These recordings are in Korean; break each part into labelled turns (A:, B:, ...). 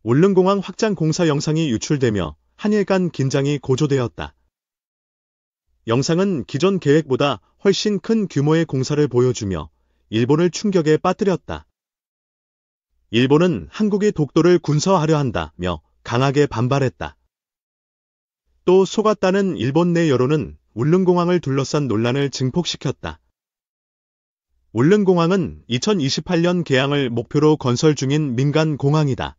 A: 울릉공항 확장 공사 영상이 유출되며 한일 간 긴장이 고조되었다. 영상은 기존 계획보다 훨씬 큰 규모의 공사를 보여주며 일본을 충격에 빠뜨렸다. 일본은 한국이 독도를 군사화하려 한다며 강하게 반발했다. 또 속았다는 일본 내 여론은 울릉공항을 둘러싼 논란을 증폭시켰다. 울릉공항은 2028년 개항을 목표로 건설 중인 민간 공항이다.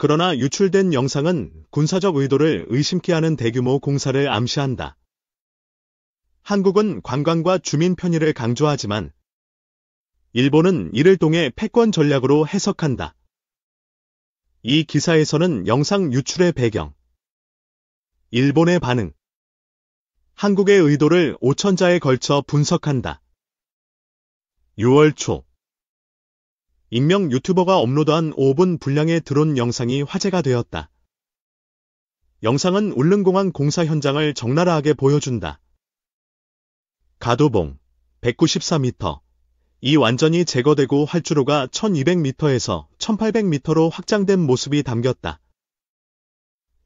A: 그러나 유출된 영상은 군사적 의도를 의심케 하는 대규모 공사를 암시한다. 한국은 관광과 주민 편의를 강조하지만 일본은 이를 통해 패권 전략으로 해석한다. 이 기사에서는 영상 유출의 배경, 일본의 반응, 한국의 의도를 오천자에 걸쳐 분석한다. 6월 초 익명 유튜버가 업로드한 5분 분량의 드론 영상이 화제가 되었다. 영상은 울릉공항 공사 현장을 적나라하게 보여준다. 가도봉 194m, 이 완전히 제거되고 활주로가 1200m에서 1800m로 확장된 모습이 담겼다.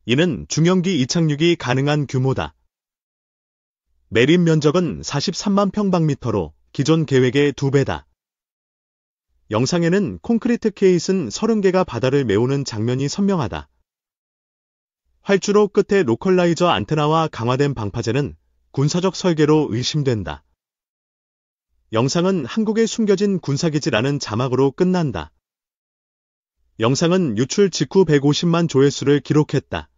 A: 이는 중형기 이착륙이 가능한 규모다. 매립 면적은 43만 평방미터로 기존 계획의 2배다. 영상에는 콘크리트 케이슨 30개가 바다를 메우는 장면이 선명하다. 활주로 끝에 로컬라이저 안테나와 강화된 방파제는 군사적 설계로 의심된다. 영상은 한국에 숨겨진 군사기지라는 자막으로 끝난다. 영상은 유출 직후 150만 조회수를 기록했다.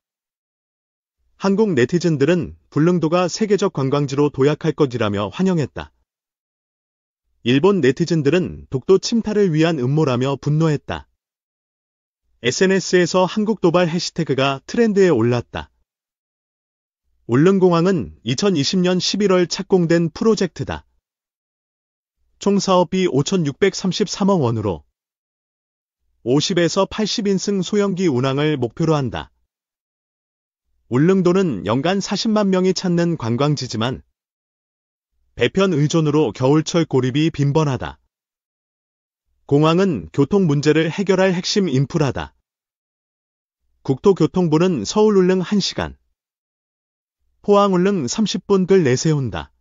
A: 한국 네티즌들은 울릉도가 세계적 관광지로 도약할 것이라며 환영했다. 일본 네티즌들은 독도 침탈을 위한 음모라며 분노했다. SNS에서 한국 도발 해시태그가 트렌드에 올랐다. 울릉공항은 2020년 11월 착공된 프로젝트다. 총 사업비 5,633억 원으로 50에서 80인승 소형기 운항을 목표로 한다. 울릉도는 연간 40만 명이 찾는 관광지지만 배편 의존으로 겨울철 고립이 빈번하다. 공항은 교통 문제를 해결할 핵심 인프라다. 국토교통부는 서울 울릉 1시간, 포항 울릉 30분을 내세운다.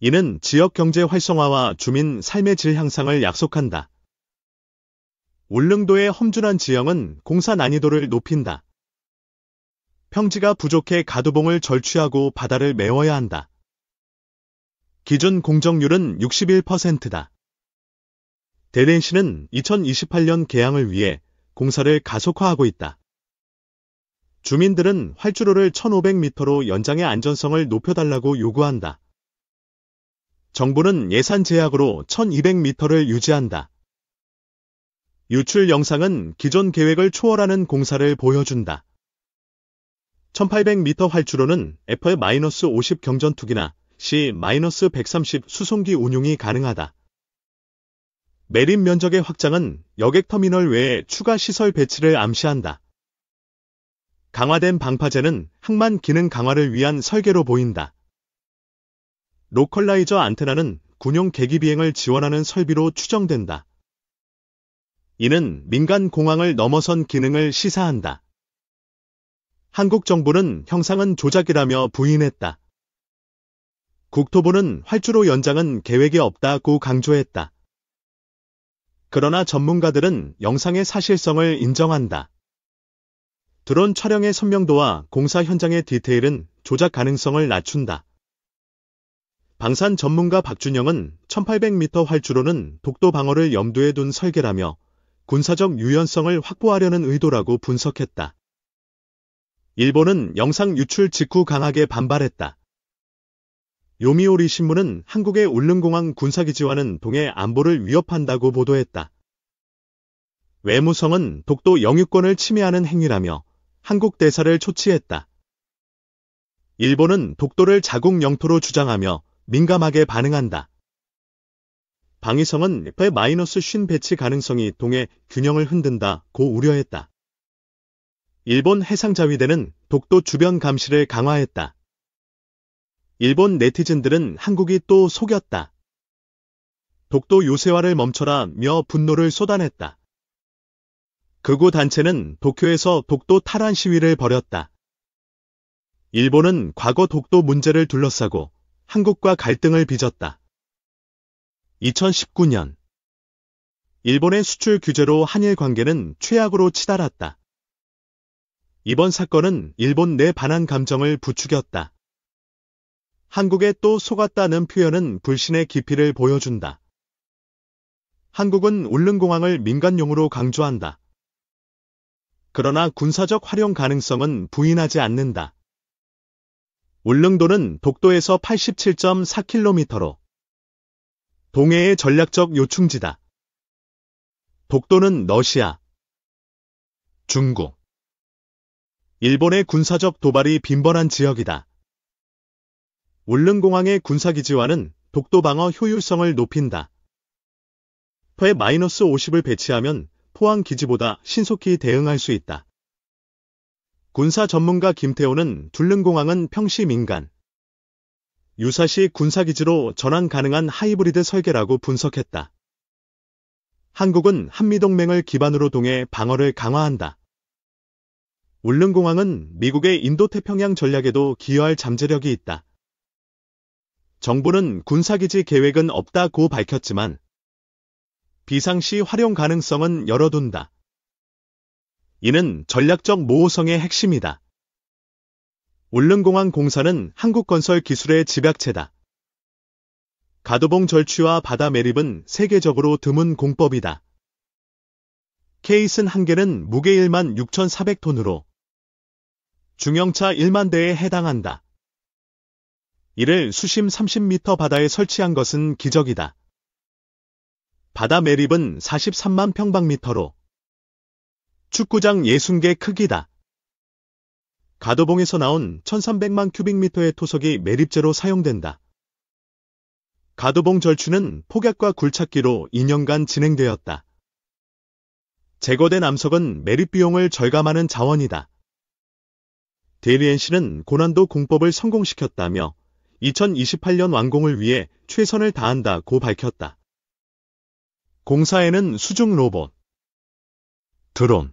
A: 이는 지역 경제 활성화와 주민 삶의 질 향상을 약속한다. 울릉도의 험준한 지형은 공사 난이도를 높인다. 평지가 부족해 가두봉을 절취하고 바다를 메워야 한다. 기준 공정률은 61%다. 대連시는 2028년 개항을 위해 공사를 가속화하고 있다. 주민들은 활주로를 1500m로 연장해 안전성을 높여달라고 요구한다. 정부는 예산 제약으로 1200m를 유지한다. 유출 영상은 기존 계획을 초월하는 공사를 보여준다. 1800m 활주로는 F-50 경전투기나 C-130 수송기 운용이 가능하다. 매립 면적의 확장은 여객터미널 외에 추가 시설 배치를 암시한다. 강화된 방파제는 항만 기능 강화를 위한 설계로 보인다. 로컬라이저 안테나는 군용 계기비행을 지원하는 설비로 추정된다. 이는 민간 공항을 넘어선 기능을 시사한다. 한국 정부는 형상은 조작이라며 부인했다. 국토부는 활주로 연장은 계획에 없다고 강조했다. 그러나 전문가들은 영상의 사실성을 인정한다. 드론 촬영의 선명도와 공사 현장의 디테일은 조작 가능성을 낮춘다. 방산 전문가 박준영은 1800m 활주로는 독도 방어를 염두에 둔 설계라며 군사적 유연성을 확보하려는 의도라고 분석했다. 일본은 영상 유출 직후 강하게 반발했다. 요미우리 신문은 한국의 울릉공항 군사기지와는 동해 안보를 위협한다고 보도했다. 외무성은 독도 영유권을 침해하는 행위라며 한국 대사를 초치했다. 일본은 독도를 자국 영토로 주장하며 민감하게 반응한다. 방위성은 F-50 배치 가능성이 동해 균형을 흔든다고 우려했다. 일본 해상자위대는 독도 주변 감시를 강화했다. 일본 네티즌들은 한국이 또 속였다. 독도 요새화를 멈춰라며 분노를 쏟아냈다. 극우 단체는 도쿄에서 독도 탈환 시위를 벌였다. 일본은 과거 독도 문제를 둘러싸고 한국과 갈등을 빚었다. 2019년 일본의 수출 규제로 한일 관계는 최악으로 치달았다. 이번 사건은 일본 내 반한 감정을 부추겼다. 한국에 또 속았다는 표현은 불신의 깊이를 보여준다. 한국은 울릉공항을 민간용으로 강조한다. 그러나 군사적 활용 가능성은 부인하지 않는다. 울릉도는 독도에서 87.4km로 동해의 전략적 요충지다. 독도는 러시아, 중국, 일본의 군사적 도발이 빈번한 지역이다. 울릉공항의 군사기지화는 독도 방어 효율성을 높인다. 퍼에 -50을 배치하면 포항기지보다 신속히 대응할 수 있다. 군사 전문가 김태호는 울릉공항은 평시 민간, 유사시 군사기지로 전환 가능한 하이브리드 설계라고 분석했다. 한국은 한미동맹을 기반으로 동해 방어를 강화한다. 울릉공항은 미국의 인도태평양 전략에도 기여할 잠재력이 있다. 정부는 군사기지 계획은 없다고 밝혔지만 비상시 활용 가능성은 열어둔다. 이는 전략적 모호성의 핵심이다. 울릉공항 공사는 한국건설 기술의 집약체다. 가도봉 절취와 바다 매립은 세계적으로 드문 공법이다. 케이슨 한 개는 무게 1만 6,400톤으로 중형차 1만 대에 해당한다. 이를 수심 30m 바다에 설치한 것은 기적이다. 바다 매립은 43만 평방미터로 축구장 60개 크기다. 가도봉에서 나온 1300만 큐빅미터의 토석이 매립재로 사용된다. 가도봉 절취는 폭약과 굴착기로 2년간 진행되었다. 제거된 암석은 매립 비용을 절감하는 자원이다. 데리엔시는 고난도 공법을 성공시켰다며 2028년 완공을 위해 최선을 다한다고 밝혔다. 공사에는 수중 로봇, 드론,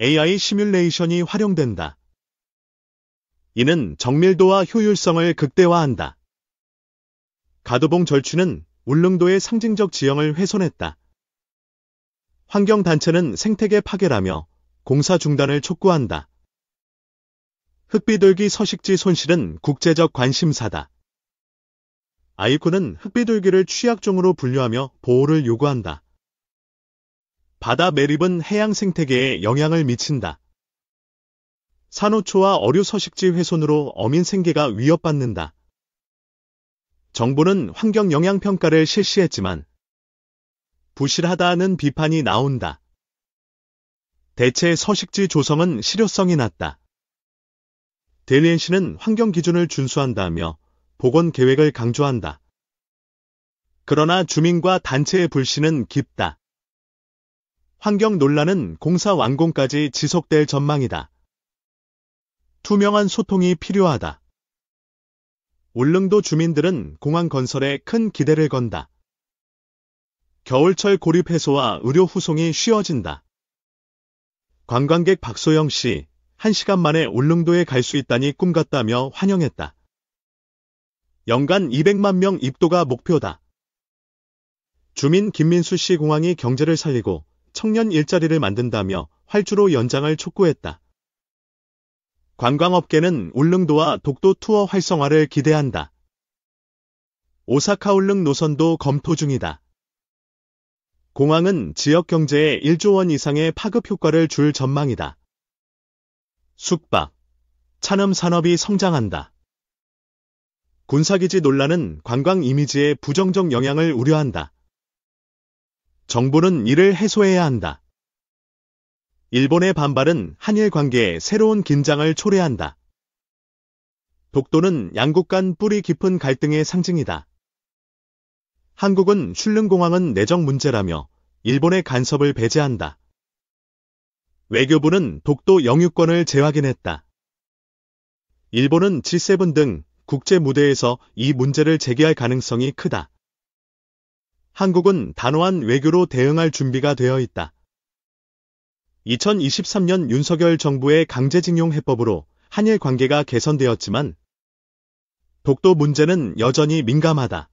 A: AI 시뮬레이션이 활용된다. 이는 정밀도와 효율성을 극대화한다. 가도봉 절취는 울릉도의 상징적 지형을 훼손했다. 환경단체는 생태계 파괴라며 공사 중단을 촉구한다. 흑비둘기 서식지 손실은 국제적 관심사다. 아이쿠는 흑비둘기를 취약종으로 분류하며 보호를 요구한다. 바다 매립은 해양 생태계에 영향을 미친다. 산호초와 어류 서식지 훼손으로 어민 생계가 위협받는다. 정부는 환경 영향 평가를 실시했지만 부실하다는 비판이 나온다. 대체 서식지 조성은 실효성이 낮다. 데리엔시는 환경 기준을 준수한다며 복원 계획을 강조한다. 그러나 주민과 단체의 불신은 깊다. 환경 논란은 공사 완공까지 지속될 전망이다. 투명한 소통이 필요하다. 울릉도 주민들은 공항 건설에 큰 기대를 건다. 겨울철 고립 해소와 의료 후송이 쉬워진다. 관광객 박소영 씨, 1시간 만에 울릉도에 갈 수 있다니 꿈같다며 환영했다. 연간 200만 명 입도가 목표다. 주민 김민수 씨 공항이 경제를 살리고 청년 일자리를 만든다며 활주로 연장을 촉구했다. 관광업계는 울릉도와 독도 투어 활성화를 기대한다. 오사카 울릉 노선도 검토 중이다. 공항은 지역 경제에 1조 원 이상의 파급 효과를 줄 전망이다. 숙박, 찬업 산업이 성장한다. 군사기지 논란은 관광 이미지에 부정적 영향을 우려한다. 정부는 이를 해소해야 한다. 일본의 반발은 한일 관계에 새로운 긴장을 초래한다. 독도는 양국 간 뿌리 깊은 갈등의 상징이다. 한국은 슐릉공항은 내정 문제라며 일본의 간섭을 배제한다. 외교부는 독도 영유권을 재확인했다. 일본은 G7 등 국제 무대에서 이 문제를 제기할 가능성이 크다. 한국은 단호한 외교로 대응할 준비가 되어 있다. 2023년 윤석열 정부의 강제징용 해법으로 한일 관계가 개선되었지만 독도 문제는 여전히 민감하다.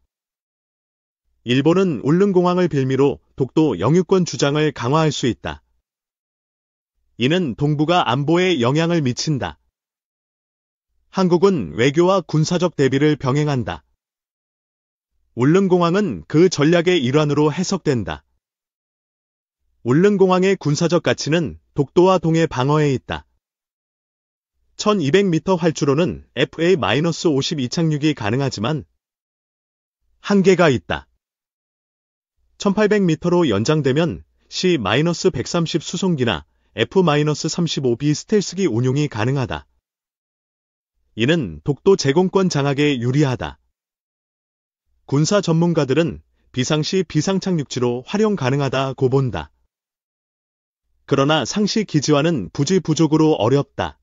A: 일본은 울릉공항을 빌미로 독도 영유권 주장을 강화할 수 있다. 이는 동북아 안보에 영향을 미친다. 한국은 외교와 군사적 대비를 병행한다. 울릉공항은 그 전략의 일환으로 해석된다. 울릉공항의 군사적 가치는 독도와 동해 방어에 있다. 1200m 활주로는 FA-50 이착륙이 가능하지만 한계가 있다. 1800m로 연장되면 C-130 수송기나 F-35B 스텔스기 운용이 가능하다. 이는 독도 제공권 장악에 유리하다. 군사 전문가들은 비상시 비상착륙지로 활용 가능하다고 본다. 그러나 상시 기지화는 부지부족으로 어렵다.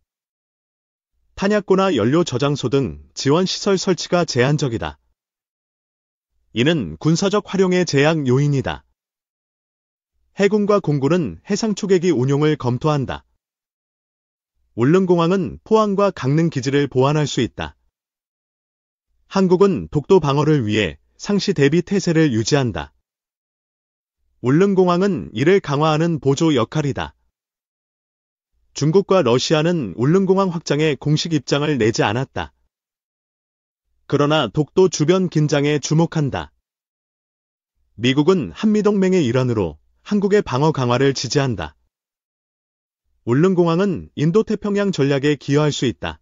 A: 탄약고나 연료 저장소 등 지원 시설 설치가 제한적이다. 이는 군사적 활용의 제약 요인이다. 해군과 공군은 해상 초계기 운용을 검토한다. 울릉공항은 포항과 강릉 기지를 보완할 수 있다. 한국은 독도 방어를 위해 상시 대비 태세를 유지한다. 울릉공항은 이를 강화하는 보조 역할이다. 중국과 러시아는 울릉공항 확장에 공식 입장을 내지 않았다. 그러나 독도 주변 긴장에 주목한다. 미국은 한미동맹의 일환으로 한국의 방어 강화를 지지한다. 울릉공항은 인도태평양 전략에 기여할 수 있다.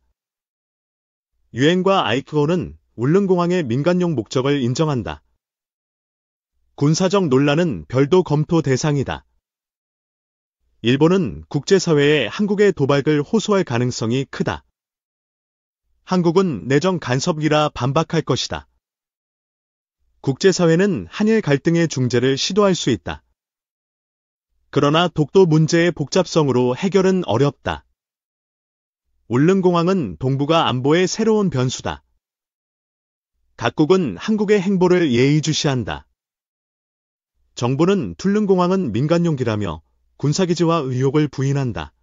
A: 유엔과 아이크오는 울릉공항의 민간용 목적을 인정한다. 군사적 논란은 별도 검토 대상이다. 일본은 국제사회에 한국의 도발을 호소할 가능성이 크다. 한국은 내정 간섭이라 반박할 것이다. 국제사회는 한일 갈등의 중재를 시도할 수 있다. 그러나 독도 문제의 복잡성으로 해결은 어렵다. 울릉공항은 동북아 안보의 새로운 변수다. 각국은 한국의 행보를 예의주시한다. 정부는 울릉공항은 민간용기라며 군사기지화 의혹을 부인한다.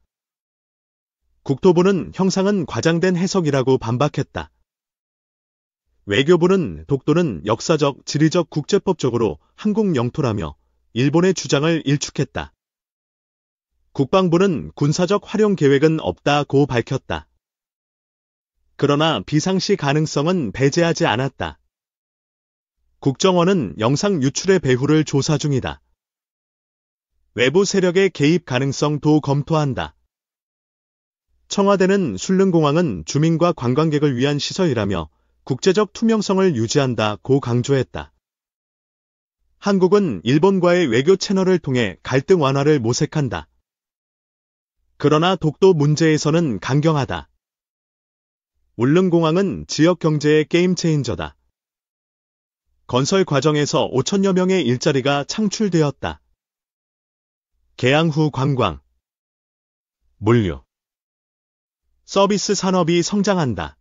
A: 국토부는 형상은 과장된 해석이라고 반박했다. 외교부는 독도는 역사적, 지리적, 국제법적으로 한국 영토라며 일본의 주장을 일축했다. 국방부는 군사적 활용 계획은 없다고 밝혔다. 그러나 비상시 가능성은 배제하지 않았다. 국정원은 영상 유출의 배후를 조사 중이다. 외부 세력의 개입 가능성도 검토한다. 청와대는 울릉공항은 주민과 관광객을 위한 시설이라며 국제적 투명성을 유지한다고 강조했다. 한국은 일본과의 외교 채널을 통해 갈등 완화를 모색한다. 그러나 독도 문제에서는 강경하다. 울릉공항은 지역 경제의 게임 체인저다. 건설 과정에서 5천여 명의 일자리가 창출되었다. 개항 후 관광, 물류, 서비스 산업이 성장한다.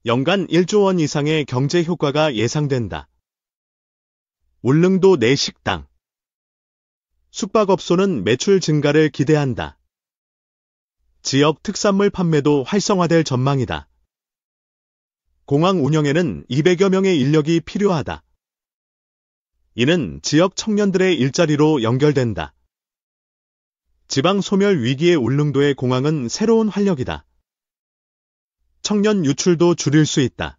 A: 연간 1조 원 이상의 경제 효과가 예상된다. 울릉도 내 식당, 숙박업소는 매출 증가를 기대한다. 지역 특산물 판매도 활성화될 전망이다. 공항 운영에는 200여 명의 인력이 필요하다. 이는 지역 청년들의 일자리로 연결된다. 지방 소멸 위기의 울릉도의 공항은 새로운 활력이다. 청년 유출도 줄일 수 있다.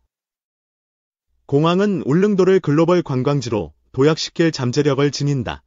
A: 공항은 울릉도를 글로벌 관광지로 도약시킬 잠재력을 지닌다.